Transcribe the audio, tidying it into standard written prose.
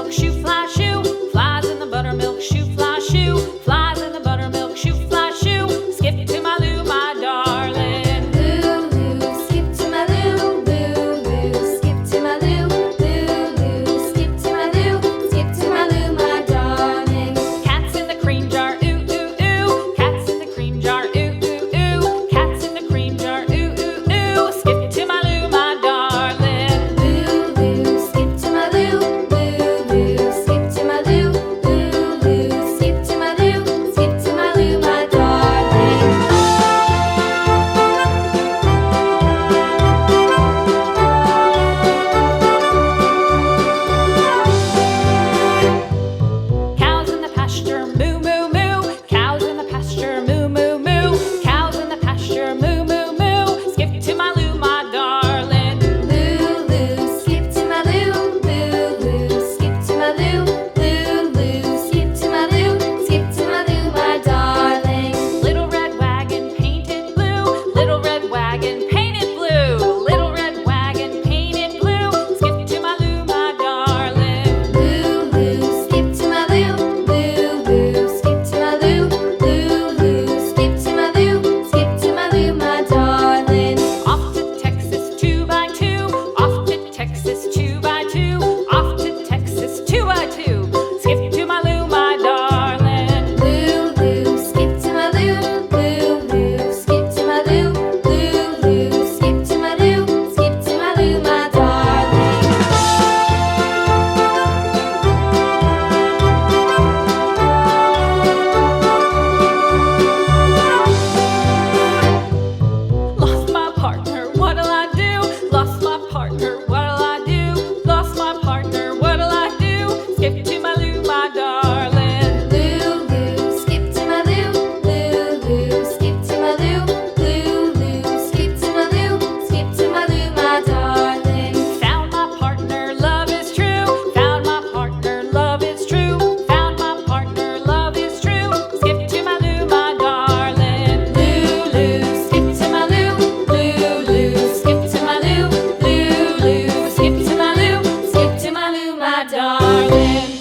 buttermilk shoe, fly shoe. Flies in the buttermilk shoe, fly shoe. Flies in the buttermilk shoe, fly shoe. Skip to my Lou, my darling. Lou, skip to my Lou, Lou, skip to my Lou, Lou, skip to my Lou, skip to my Lou, my darling. Cats in the cream jar, ooh, ooh, ooh. Cats in the cream jar, ooh, ooh, ooh. Cats in the cream jar, ooh, ooh, ooh. Skip to my Lou, my darling. Lou, skip to my Lou, Lou, skip to my Lou, Lou, skip to my Lou, skip to my Lou, my darling. Cows in the pasture, moo, moo, moo. Cows in the pasture, moo, moo, moo. Cows in the pasture, moo, moo, moo. Skip to my Lou, my darling. Lou, skip to my Lou, Lou, skip to my Lou, Lou, skip to my Lou, skip to my Lou, my darling. Little red wagon painted blue. Little red wagon painted blue. Little red wagon painted blue. Skip to my Lou, my darling. Lou, skip to my Lou, Lou, skip to my Lou, Lou, skip to my Lou, skip to my Lou, my darling. Off to Texas 2x2. Off to Texas 2x2. Off to Texas 2x2. Skip to my Lou, my darling. Lou, skip to my Lou, Lou, skip to my Lou, Lou, skip to my Lou, skip to my Lou, my darling. Lost my partner, what'll I do? Lost my partner, what'll I do? Lost my partner, what'll I do? Skip to my Lou, my darling. Lou, skip to my Lou, Lou, skip to my Lou, Lou, skip to my Lou, skip to my Lou, my darling. Found my partner, love is true. Found my partner, love is true. Found my partner, love is true. Skip to my Lou, my darling. Lou, skip to my Lou, Lou, skip to my Lou, Lou, skip to my Lou, skip to my Lou, my darling.